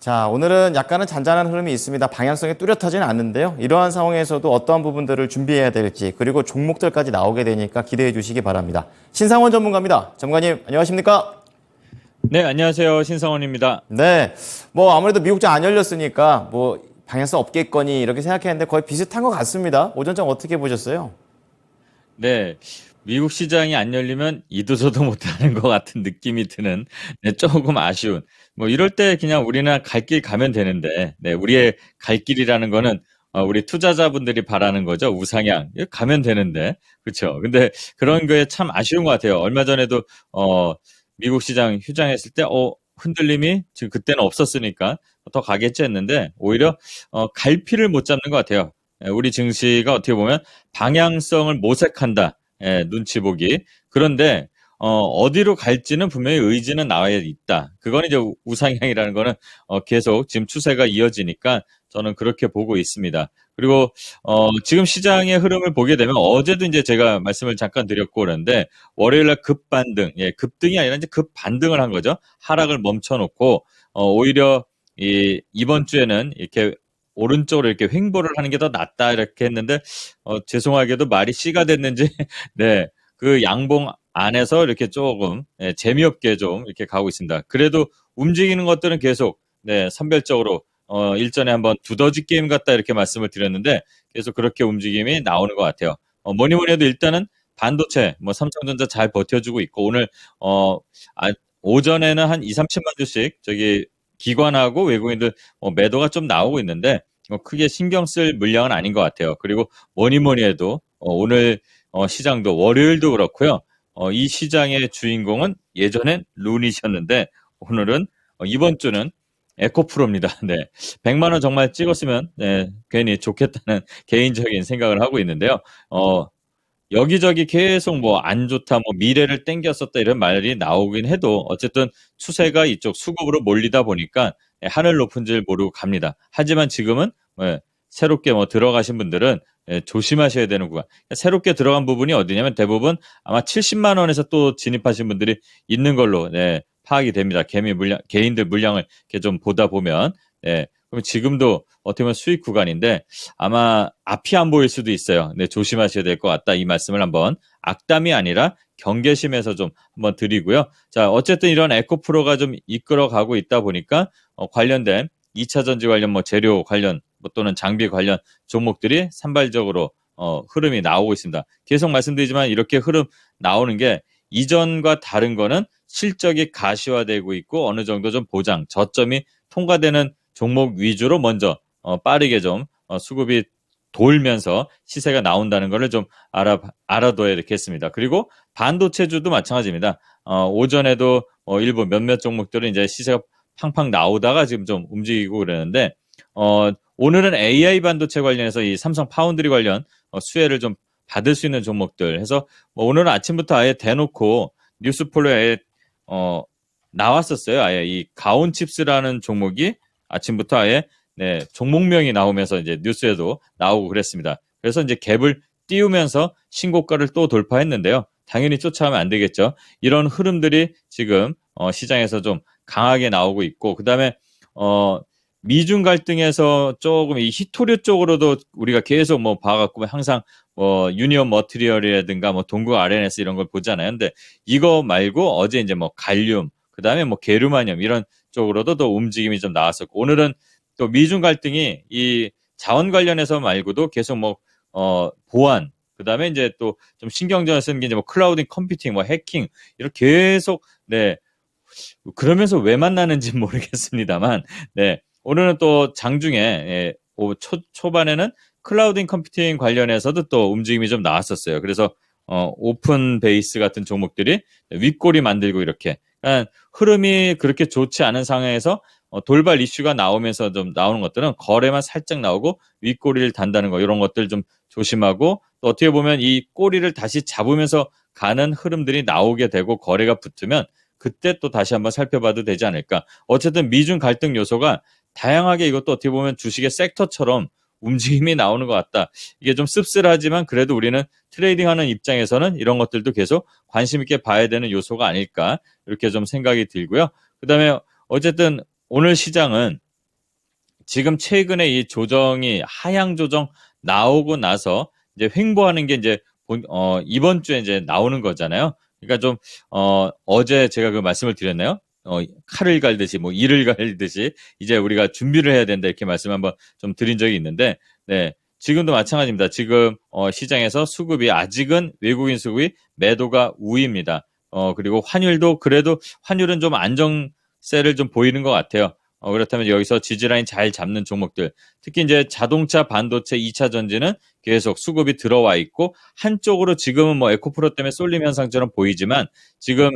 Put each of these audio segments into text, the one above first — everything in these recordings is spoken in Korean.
자, 오늘은 약간은 잔잔한 흐름이 있습니다. 방향성이 뚜렷하지는 않는데요. 이러한 상황에서도 어떠한 부분들을 준비해야 될지, 그리고 종목들까지 나오게 되니까 기대해 주시기 바랍니다. 신상원 전문가입니다. 전문가님, 안녕하십니까? 네, 안녕하세요. 신성원입니다. 네, 뭐 아무래도 미국장 안 열렸으니까 뭐 방향성 없겠거니 이렇게 생각했는데 거의 비슷한 것 같습니다. 오전장 어떻게 보셨어요? 네, 미국 시장이 안 열리면 이도저도 못하는 것 같은 느낌이 드는 네, 조금 아쉬운. 뭐 이럴 때 그냥 우리는 갈 길 가면 되는데, 네, 우리의 갈 길이라는 거는 우리 투자자분들이 바라는 거죠. 우상향. 이거 가면 되는데, 그렇죠. 근데 그런 거에 참 아쉬운 것 같아요. 얼마 전에도 미국 시장 휴장했을 때, 흔들림이 지금 그때는 없었으니까 더 가겠지 했는데 오히려 갈피를 못 잡는 것 같아요. 우리 증시가 어떻게 보면 방향성을 모색한다. 눈치 보기. 그런데 어디로 갈지는 분명히 의지는 나와 있다. 그건 이제 우상향이라는 거는 계속 지금 추세가 이어지니까 저는 그렇게 보고 있습니다. 그리고 지금 시장의 흐름을 보게 되면 어제도 이제 제가 말씀을 잠깐 드렸고 그런데 월요일날 급반등, 급등이 아니라 이제 급반등을 한 거죠. 하락을 멈춰놓고 오히려 이번 주에는 이렇게 오른쪽으로 이렇게 횡보를 하는 게 더 낫다 이렇게 했는데 죄송하게도 말이 씨가 됐는지 네, 그 양봉 안에서 이렇게 조금 재미없게 좀 이렇게 가고 있습니다. 그래도 움직이는 것들은 계속 네, 선별적으로 일전에 한번 두더지 게임 같다 이렇게 말씀을 드렸는데 계속 그렇게 움직임이 나오는 것 같아요. 뭐니 뭐니 해도 일단은 반도체, 뭐 삼성전자 잘 버텨주고 있고 오늘 오전에는 한 2, 30만 주씩 저기 기관하고 외국인들 매도가 좀 나오고 있는데 크게 신경 쓸 물량은 아닌 것 같아요. 그리고 뭐니 뭐니 해도 오늘 시장도 월요일도 그렇고요. 이 시장의 주인공은 예전엔 룬이셨는데 오늘은 이번 주는 에코프로입니다. 네. 100만 원 정말 찍었으면 네, 괜히 좋겠다는 개인적인 생각을 하고 있는데요. 여기저기 계속 뭐 안 좋다, 뭐 미래를 땡겼었다 이런 말이 나오긴 해도 어쨌든 추세가 이쪽 수급으로 몰리다 보니까 하늘 높은 줄 모르고 갑니다. 하지만 지금은 새롭게 뭐 들어가신 분들은 조심하셔야 되는 구간. 새롭게 들어간 부분이 어디냐면 대부분 아마 70만 원에서 또 진입하신 분들이 있는 걸로 파악이 됩니다. 개인들 물량을 이렇게 좀 보다 보면 그럼 지금도 어떻게 보면 수익 구간인데 아마 앞이 안 보일 수도 있어요. 네, 조심하셔야 될 것 같다. 이 말씀을 한번 악담이 아니라 경계심에서 좀 한번 드리고요. 자, 어쨌든 이런 에코프로가 좀 이끌어가고 있다 보니까 관련된 2차 전지 관련 뭐 재료 관련 뭐 또는 장비 관련 종목들이 산발적으로 흐름이 나오고 있습니다. 계속 말씀드리지만 이렇게 흐름 나오는 게 이전과 다른 거는 실적이 가시화되고 있고 어느 정도 좀 보장, 저점이 통과되는 종목 위주로 먼저 빠르게 좀 수급이 돌면서 시세가 나온다는 것을 좀 알아둬야 되겠습니다. 그리고 반도체주도 마찬가지입니다. 오전에도 일부 몇몇 종목들은 이제 시세가 팡팡 나오다가 지금 좀 움직이고 그러는데 오늘은 AI 반도체 관련해서 이 삼성 파운드리 관련 수혜를 좀 받을 수 있는 종목들 해서 오늘은 아침부터 아예 대놓고 뉴스폴로에 나왔었어요. 아예 이 가온칩스라는 종목이 아침부터 아예 종목명이 나오면서 이제 뉴스에도 나오고 그랬습니다. 그래서 이제 갭을 띄우면서 신고가를 또 돌파했는데요. 당연히 쫓아가면 안 되겠죠. 이런 흐름들이 지금 시장에서 좀 강하게 나오고 있고 그다음에 미중 갈등에서 조금 이 히토류 쪽으로도 우리가 계속 뭐 봐갖고 항상 유니온 머티리얼이라든가 뭐 동구 RNS 이런 걸 보잖아요. 근데 이거 말고 어제 이제 뭐 갈륨 그다음에 뭐 게르마늄 이런 쪽으로도 또 움직임이 좀 나왔었고 오늘은 또 미중 갈등이 이 자원 관련해서 말고도 계속 뭐 보안 그다음에 이제 또 좀 신경전을 쓰는 게 이제 뭐 클라우딩 컴퓨팅 뭐 해킹 이렇게 계속 그러면서 왜 만나는지 모르겠습니다만 오늘은 또 장중에 초반에는 클라우딩 컴퓨팅 관련해서도 또 움직임이 좀 나왔었어요. 그래서 오픈 베이스 같은 종목들이 윗꼬리 만들고 이렇게 흐름이 그렇게 좋지 않은 상황에서 돌발 이슈가 나오면서 좀 나오는 것들은 거래만 살짝 나오고 윗꼬리를 단다는 거 이런 것들 좀 조심하고 또 어떻게 보면 이 꼬리를 다시 잡으면서 가는 흐름들이 나오게 되고 거래가 붙으면 그때 또 다시 한번 살펴봐도 되지 않을까. 어쨌든 미중 갈등 요소가 다양하게 이것도 어떻게 보면 주식의 섹터처럼 움직임이 나오는 것 같다. 이게 좀 씁쓸하지만 그래도 우리는 트레이딩하는 입장에서는 이런 것들도 계속 관심 있게 봐야 되는 요소가 아닐까 이렇게 좀 생각이 들고요. 그다음에 어쨌든 오늘 시장은 지금 최근에 이 조정이 하향 조정 나오고 나서 이제 횡보하는 게 이제 이번 주에 이제 나오는 거잖아요. 그러니까 좀 어제 제가 그 말씀을 드렸나요? 칼을 갈듯이 뭐 이를 갈듯이 이제 우리가 준비를 해야 된다 이렇게 말씀 한번 좀 드린 적이 있는데, 네. 지금도 마찬가지입니다. 지금 시장에서 수급이 아직은 외국인 수급이 매도가 우위입니다. 그리고 환율도 그래도 환율은 좀 안정세를 좀 보이는 것 같아요. 그렇다면 여기서 지지라인 잘 잡는 종목들, 특히 이제 자동차, 반도체, 2차 전지는 계속 수급이 들어와 있고 한쪽으로 지금은 뭐 에코프로 때문에 쏠림 현상처럼 보이지만 지금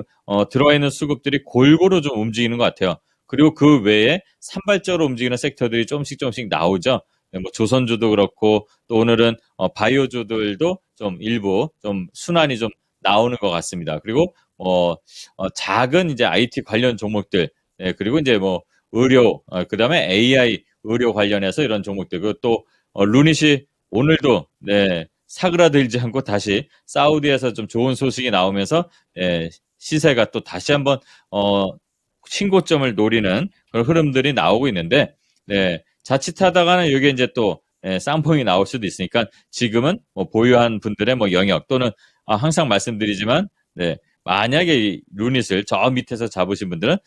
들어와 있는 수급들이 골고루 좀 움직이는 것 같아요. 그리고 그 외에 산발적으로 움직이는 섹터들이 조금씩 나오죠. 네, 뭐 조선주도 그렇고 또 오늘은 바이오주들도 좀 일부 좀 순환이 좀 나오는 것 같습니다. 그리고 작은 이제 IT 관련 종목들, 네, 그리고 이제 뭐 의료, 그다음에 AI 의료 관련해서 이런 종목들, 그리고 또 루닛이 오늘도 네, 사그라들지 않고 다시 사우디에서 좀 좋은 소식이 나오면서 시세가 또 다시 한번 신고점을 노리는 그런 흐름들이 나오고 있는데, 네, 자칫하다가는 이게 이제 또 쌍봉이 나올 수도 있으니까 지금은 뭐 보유한 분들의 뭐 영역 또는 항상 말씀드리지만, 네, 만약에 이 루닛을 저 밑에서 잡으신 분들은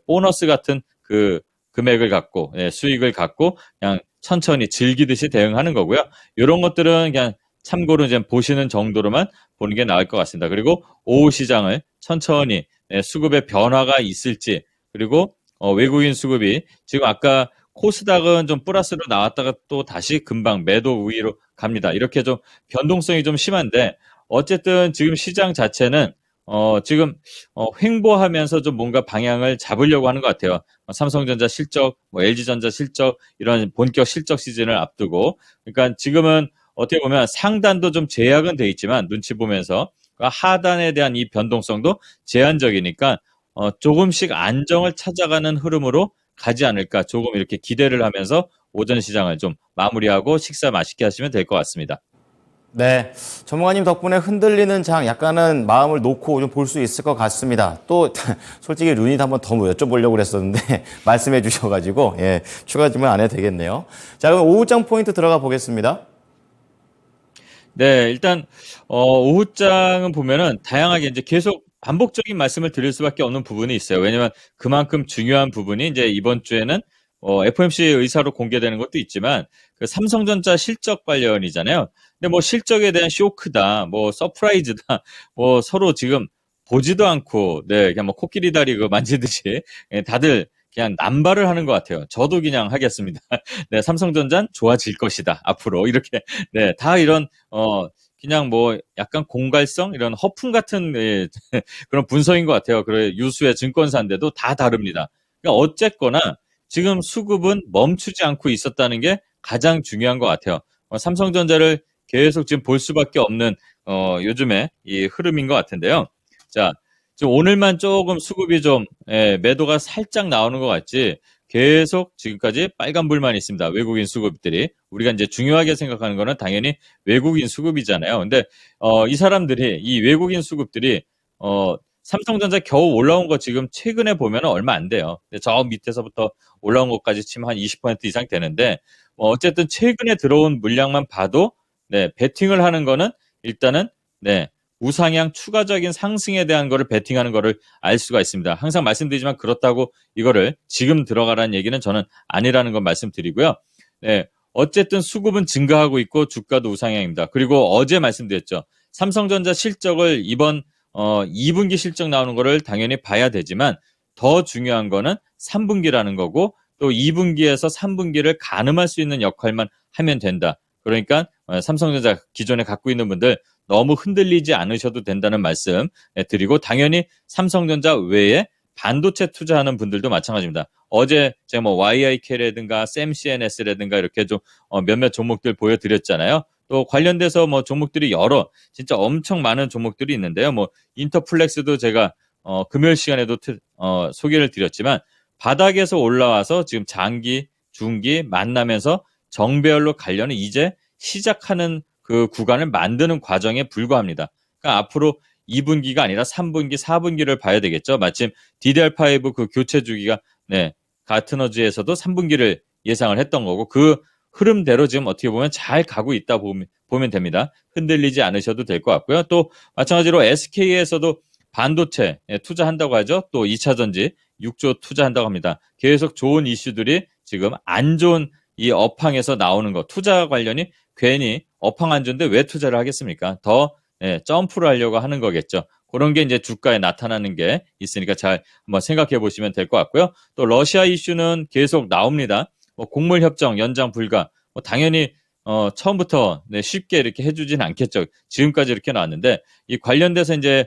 보너스 같은 그 금액을 갖고 수익을 갖고 그냥 천천히 즐기듯이 대응하는 거고요. 이런 것들은 그냥 참고로 이제 보시는 정도로만 보는 게 나을 것 같습니다. 그리고 오후 시장을 천천히 수급의 변화가 있을지, 그리고 외국인 수급이 지금 아까 코스닥은 좀 플러스로 나왔다가 또 다시 금방 매도 우위로 갑니다. 이렇게 좀 변동성이 좀 심한데 어쨌든 지금 시장 자체는 지금 횡보하면서 좀 뭔가 방향을 잡으려고 하는 것 같아요. 삼성전자 실적, 뭐 LG전자 실적 이런 본격 실적 시즌을 앞두고, 그러니까 지금은 어떻게 보면 상단도 좀 제약은 돼 있지만 눈치 보면서 하단에 대한 이 변동성도 제한적이니까 조금씩 안정을 찾아가는 흐름으로 가지 않을까, 조금 이렇게 기대를 하면서 오전 시장을 좀 마무리하고 식사 맛있게 하시면 될 것 같습니다. 네, 전문가님 덕분에 흔들리는 장 약간은 마음을 놓고 좀 볼 수 있을 것 같습니다. 또 솔직히 루닛 한번 더 여쭤보려고 그랬었는데 말씀해 주셔가지고 추가 질문 안 해도 되겠네요. 자, 그럼 오후장 포인트 들어가 보겠습니다. 네, 일단 오후장은 보면은 다양하게 이제 계속 반복적인 말씀을 드릴 수밖에 없는 부분이 있어요. 왜냐면 그만큼 중요한 부분이 이제 이번 주에는 FOMC 의사로 공개되는 것도 있지만 그 삼성전자 실적 관련이잖아요. 근데 뭐 실적에 대한 쇼크다, 뭐 서프라이즈다, 뭐 서로 지금 보지도 않고 그냥 뭐 코끼리 다리 그 만지듯이 다들 그냥 남발을 하는 것 같아요. 저도 그냥 하겠습니다. 네, 삼성전자는 좋아질 것이다 앞으로 이렇게 다 이런 그냥 뭐 약간 공갈성 이런 허풍 같은 그런 분석인 것 같아요. 그래 유수의 증권사인데도 다 다릅니다. 그러니까 어쨌거나 지금 수급은 멈추지 않고 있었다는 게 가장 중요한 것 같아요. 삼성전자를 계속 지금 볼 수밖에 없는 요즘에 이 흐름인 것 같은데요. 자, 지금 오늘만 조금 수급이 좀 매도가 살짝 나오는 것 같지 계속 지금까지 빨간불만 있습니다. 외국인 수급들이. 우리가 이제 중요하게 생각하는 거는 당연히 외국인 수급이잖아요. 근데 이 사람들이 이 외국인 수급들이 삼성전자 겨우 올라온 거 지금 최근에 보면 얼마 안 돼요. 근데 저 밑에서부터 올라온 것까지 치면 한 20% 이상 되는데 어쨌든 최근에 들어온 물량만 봐도 베팅을 하는 거는 일단은 우상향 추가적인 상승에 대한 거를 베팅하는 거를 알 수가 있습니다. 항상 말씀드리지만 그렇다고 이거를 지금 들어가라는 얘기는 저는 아니라는 건 말씀드리고요. 어쨌든 수급은 증가하고 있고 주가도 우상향입니다. 그리고 어제 말씀드렸죠. 삼성전자 실적을 이번 2분기 실적 나오는 거를 당연히 봐야 되지만 더 중요한 거는 3분기라는 거고 또 2분기에서 3분기를 가늠할 수 있는 역할만 하면 된다. 그러니까 삼성전자 기존에 갖고 있는 분들 너무 흔들리지 않으셔도 된다는 말씀 드리고 당연히 삼성전자 외에 반도체 투자하는 분들도 마찬가지입니다. 어제 제가 뭐 YIK라든가 샘CNS라든가 이렇게 좀 몇몇 종목들 보여드렸잖아요. 또 관련돼서 뭐 종목들이 여러 진짜 엄청 많은 종목들이 있는데요. 뭐 인터플렉스도 제가 금요일 시간에도 소개를 드렸지만 바닥에서 올라와서 지금 장기, 중기 만나면서 정배열로 가려는 이제 시작하는 그 구간을 만드는 과정에 불과합니다. 그러니까 앞으로 2분기가 아니라 3분기, 4분기를 봐야 되겠죠. 마침 DDR5 그 교체 주기가 가트너즈에서도 3분기를 예상을 했던 거고 그 흐름대로 지금 어떻게 보면 잘 가고 있다 보면 됩니다. 흔들리지 않으셔도 될 것 같고요. 또 마찬가지로 SK에서도 반도체 투자한다고 하죠. 또 2차 전지 6조 투자한다고 합니다. 계속 좋은 이슈들이 지금 안 좋은 이 업황에서 나오는 거 투자 관련이 괜히 업황 안 좋은데 왜 투자를 하겠습니까? 더 점프를 하려고 하는 거겠죠. 그런 게 이제 주가에 나타나는 게 있으니까 잘 한번 생각해 보시면 될 것 같고요. 또 러시아 이슈는 계속 나옵니다. 뭐 곡물 협정 연장 불가. 뭐 당연히 처음부터 쉽게 이렇게 해주진 않겠죠. 지금까지 이렇게 나왔는데 이 관련돼서 이제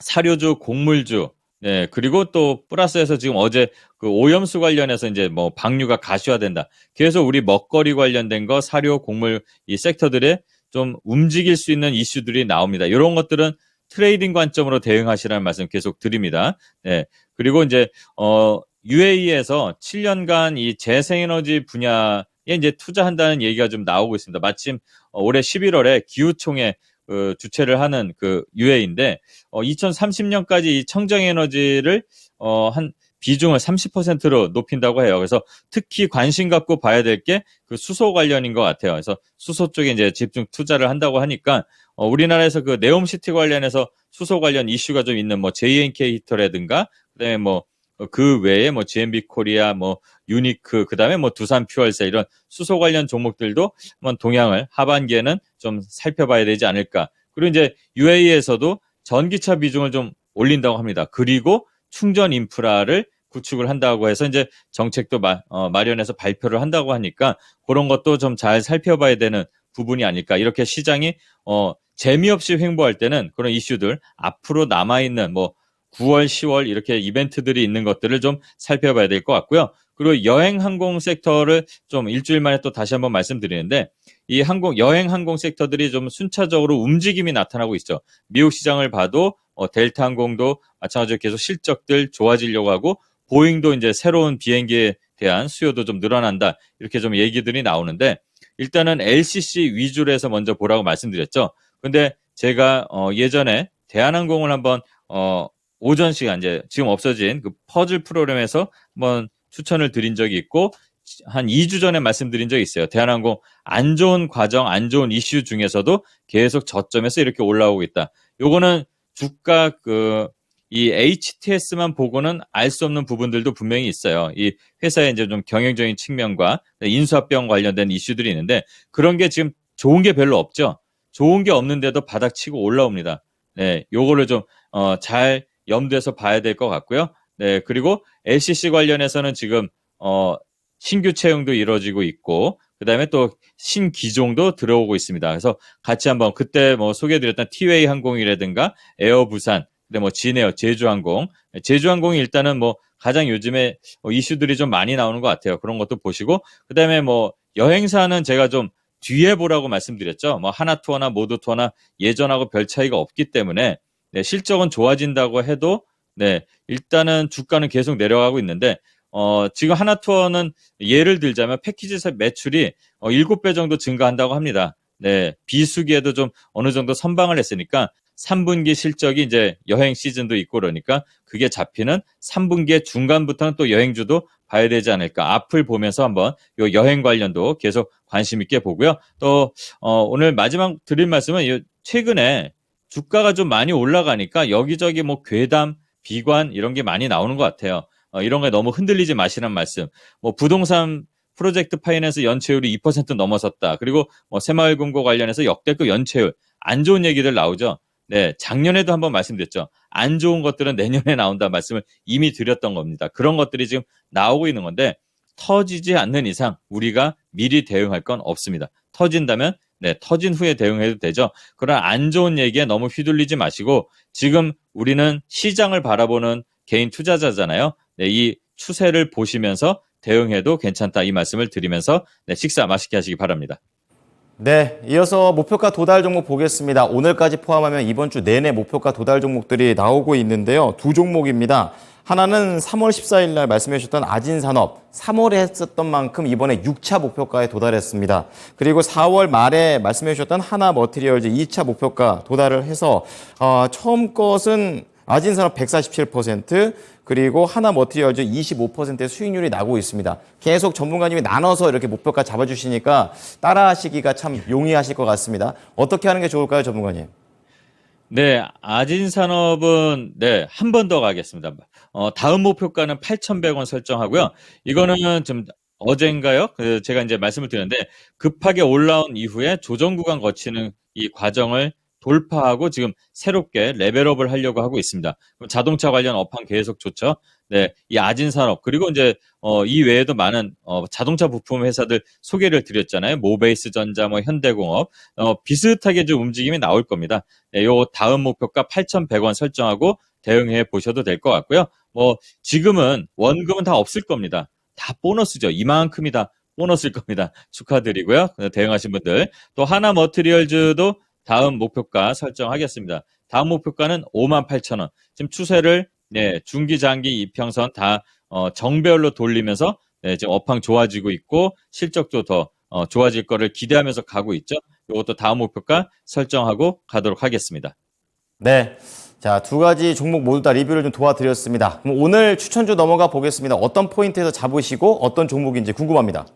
사료주, 곡물주, 네, 그리고 또 플러스해서 지금 어제 그 오염수 관련해서 이제 뭐 방류가 가시화된다. 그래서 우리 먹거리 관련된 거, 사료, 곡물 이 섹터들에 좀 움직일 수 있는 이슈들이 나옵니다. 이런 것들은 트레이딩 관점으로 대응하시라는 말씀 계속 드립니다. 네. 그리고 이제 UAE에서 7년간 이 재생에너지 분야에 이제 투자한다는 얘기가 좀 나오고 있습니다. 마침 올해 11월에 기후총회 주최를 하는 그 UAE인데 2030년까지 이 청정에너지를 한 비중을 30%로 높인다고 해요. 그래서 특히 관심 갖고 봐야 될 게 그 수소 관련인 것 같아요. 그래서 수소 쪽에 이제 집중 투자를 한다고 하니까 우리나라에서 그 네옴시티 관련해서 수소 관련 이슈가 좀 있는 뭐 JNK 히터라든가 그다음에 뭐 그 외에 뭐 GMB 코리아 뭐 유니크 그다음에 뭐 두산 퓨얼셀 이런 수소 관련 종목들도 한번 동향을 하반기에는 좀 살펴봐야 되지 않을까. 그리고 이제 UAE에서도 전기차 비중을 좀 올린다고 합니다. 그리고 충전 인프라를 구축을 한다고 해서 이제 정책도 마련해서 발표를 한다고 하니까 그런 것도 좀 잘 살펴봐야 되는 부분이 아닐까. 이렇게 시장이 재미없이 횡보할 때는 그런 이슈들 앞으로 남아있는 뭐 9월, 10월 이렇게 이벤트들이 있는 것들을 좀 살펴봐야 될 것 같고요. 그리고 여행 항공 섹터를 좀 일주일 만에 또 다시 한번 말씀드리는데 이 여행 항공 섹터들이 좀 순차적으로 움직임이 나타나고 있죠. 미국 시장을 봐도 델타 항공도 마찬가지로 계속 실적들 좋아지려고 하고 보잉도 이제 새로운 비행기에 대한 수요도 좀 늘어난다. 이렇게 좀 얘기들이 나오는데 일단은 LCC 위주로 해서 먼저 보라고 말씀드렸죠. 근데 제가 예전에 대한항공을 한번 오전 시간 이제 지금 없어진 그 퍼즐 프로그램에서 한번 추천을 드린 적이 있고 한 2주 전에 말씀드린 적이 있어요. 대한항공 안 좋은 과정, 안 좋은 이슈 중에서도 계속 저점에서 이렇게 올라오고 있다. 요거는 주가 이 HTS만 보고는 알 수 없는 부분들도 분명히 있어요. 이 회사의 이제 좀 경영적인 측면과 인수합병 관련된 이슈들이 있는데 그런 게 지금 좋은 게 별로 없죠. 좋은 게 없는데도 바닥 치고 올라옵니다. 네, 요거를 좀 잘 염두에서 봐야 될 것 같고요. 네, 그리고 LCC 관련해서는 지금 신규 채용도 이루어지고 있고 그다음에 또 신기종도 들어오고 있습니다. 그래서 같이 한번 그때 뭐 소개해드렸던 티웨이 항공이라든가 에어 부산, 근데 뭐 진에어 제주항공이 일단은 뭐 가장 요즘에 이슈들이 좀 많이 나오는 것 같아요. 그런 것도 보시고 그다음에 뭐 여행사는 제가 좀 뒤에 보라고 말씀드렸죠. 뭐 하나투어나 모두투어나 예전하고 별 차이가 없기 때문에 네, 실적은 좋아진다고 해도 네, 일단은 주가는 계속 내려가고 있는데 지금 하나투어는 예를 들자면 패키지 매출이 7배 정도 증가한다고 합니다. 네, 비수기에도 좀 어느 정도 선방을 했으니까 3분기 실적이 이제 여행 시즌도 있고 그러니까 그게 잡히는 3분기의 중간부터는 또 여행주도 봐야 되지 않을까. 앞을 보면서 한번 요 여행 관련도 계속 관심 있게 보고요. 또 오늘 마지막 드릴 말씀은 최근에 주가가 좀 많이 올라가니까 여기저기 뭐 괴담, 비관 이런 게 많이 나오는 것 같아요. 이런 게 너무 흔들리지 마시라는 말씀. 뭐 부동산 프로젝트 파이낸스 연체율이 2% 넘어섰다. 그리고 뭐 새마을금고 관련해서 역대급 연체율 안 좋은 얘기들 나오죠. 네, 작년에도 한번 말씀드렸죠. 안 좋은 것들은 내년에 나온다 말씀을 이미 드렸던 겁니다. 그런 것들이 지금 나오고 있는 건데 터지지 않는 이상 우리가 미리 대응할 건 없습니다. 터진다면 네, 터진 후에 대응해도 되죠. 그러나 안 좋은 얘기에 너무 휘둘리지 마시고 지금 우리는 시장을 바라보는 개인 투자자잖아요. 네, 이 추세를 보시면서 대응해도 괜찮다 이 말씀을 드리면서 네, 식사 맛있게 하시기 바랍니다. 네, 이어서 목표가 도달 종목 보겠습니다. 오늘까지 포함하면 이번 주 내내 목표가 도달 종목들이 나오고 있는데요. 두 종목입니다. 하나는 3월 14일 날 말씀해 주셨던 아진산업, 3월에 했었던 만큼 이번에 6차 목표가에 도달했습니다. 그리고 4월 말에 말씀해 주셨던 하나머티리얼즈 2차 목표가 도달을 해서 처음 것은 아진산업 147%, 그리고 하나머티리얼즈 25%의 수익률이 나고 있습니다. 계속 전문가님이 나눠서 이렇게 목표가 잡아주시니까 따라하시기가 참 용이하실 것 같습니다. 어떻게 하는 게 좋을까요, 전문가님? 네, 아진산업은 네, 한 번 더 가겠습니다. 다음 목표가는 8,100원 설정하고요. 이거는 좀 어젠가요? 제가 이제 말씀을 드렸는데 급하게 올라온 이후에 조정 구간 거치는 이 과정을 돌파하고 지금 새롭게 레벨업을 하려고 하고 있습니다. 그럼 자동차 관련 업황 계속 좋죠. 네, 이 아진산업 그리고 이제 이 외에도 많은 자동차 부품 회사들 소개를 드렸잖아요. 모베이스 전자, 뭐 현대공업 비슷하게 좀 움직임이 나올 겁니다. 네, 요 다음 목표가 8,100원 설정하고 대응해 보셔도 될 것 같고요. 뭐 지금은 원금은 다 없을 겁니다. 다 보너스죠. 이만큼이 다 보너스일 겁니다. 축하드리고요. 대응하신 분들. 또 하나머티리얼즈도 다음 목표가 설정하겠습니다. 다음 목표가는 58,000원. 지금 추세를 네, 중기, 장기, 이평선 다 정배열로 돌리면서 네, 지금 업황 좋아지고 있고 실적도 더 좋아질 거를 기대하면서 가고 있죠. 이것도 다음 목표가 설정하고 가도록 하겠습니다. 네. 자, 두 가지 종목 모두 다 리뷰를 좀 도와드렸습니다. 그럼 오늘 추천주 넘어가 보겠습니다. 어떤 포인트에서 잡으시고 어떤 종목인지 궁금합니다.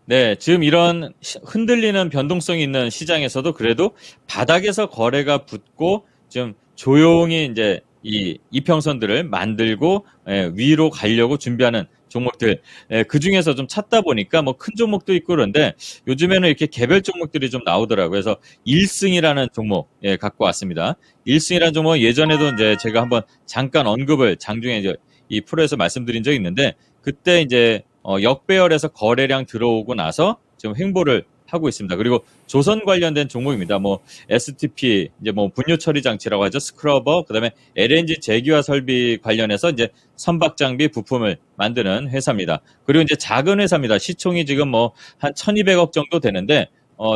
네, 지금 이런 흔들리는 변동성이 있는 시장에서도 그래도 바닥에서 거래가 붙고 좀 조용히 이제 이 이평선들을 만들고 위로 가려고 준비하는 종목들 그 중에서 좀 찾다 보니까 뭐 큰 종목도 있고 그런데 요즘에는 이렇게 개별 종목들이 좀 나오더라고요. 그래서 1승이라는 종목 갖고 왔습니다. 1승이라는 종목 예전에도 이제 제가 한번 잠깐 언급을 장중에 이제 이 프로에서 말씀드린 적이 있는데 그때 이제 역배열에서 거래량 들어오고 나서 지금 횡보를 하고 있습니다. 그리고 조선 관련된 종목입니다. 뭐 STP 이제 뭐 분유 처리 장치라고 하죠. 스크러버, 그다음에 LNG 제기화 설비 관련해서 이제 선박 장비 부품을 만드는 회사입니다. 그리고 이제 작은 회사입니다. 시총이 지금 뭐 한 1,200억 정도 되는데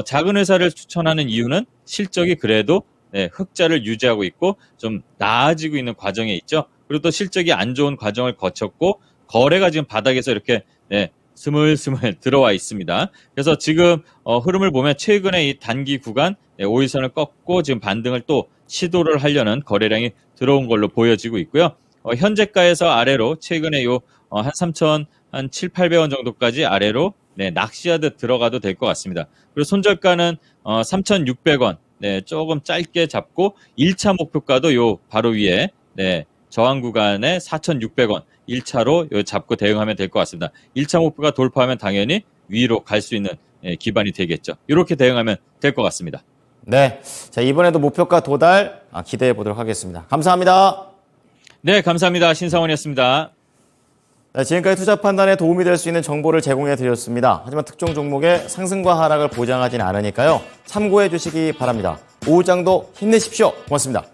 작은 회사를 추천하는 이유는 실적이 그래도 네, 흑자를 유지하고 있고 좀 나아지고 있는 과정에 있죠. 그리고 또 실적이 안 좋은 과정을 거쳤고 거래가 지금 바닥에서 이렇게 네, 스물스물 들어와 있습니다. 그래서 지금 흐름을 보면 최근에 이 단기 구간 5일선을 꺾고 지금 반등을 또 시도를 하려는 거래량이 들어온 걸로 보여지고 있고요. 현재가에서 아래로 최근에 한 3천 한 7, 800원 정도까지 아래로 네, 낚시하듯 들어가도 될 것 같습니다. 그리고 손절가는 3,600원 네, 조금 짧게 잡고 1차 목표가도 요 바로 위에 네, 저항 구간에 4,600원 1차로 잡고 대응하면 될 것 같습니다. 1차 목표가 돌파하면 당연히 위로 갈 수 있는 기반이 되겠죠. 이렇게 대응하면 될 것 같습니다. 네. 자, 이번에도 목표가 도달 기대해 보도록 하겠습니다. 감사합니다. 네, 감사합니다. 신상원이었습니다. 네, 지금까지 투자 판단에 도움이 될 수 있는 정보를 제공해 드렸습니다. 하지만 특정 종목의 상승과 하락을 보장하지는 않으니까요. 참고해 주시기 바랍니다. 오후장도 힘내십시오. 고맙습니다.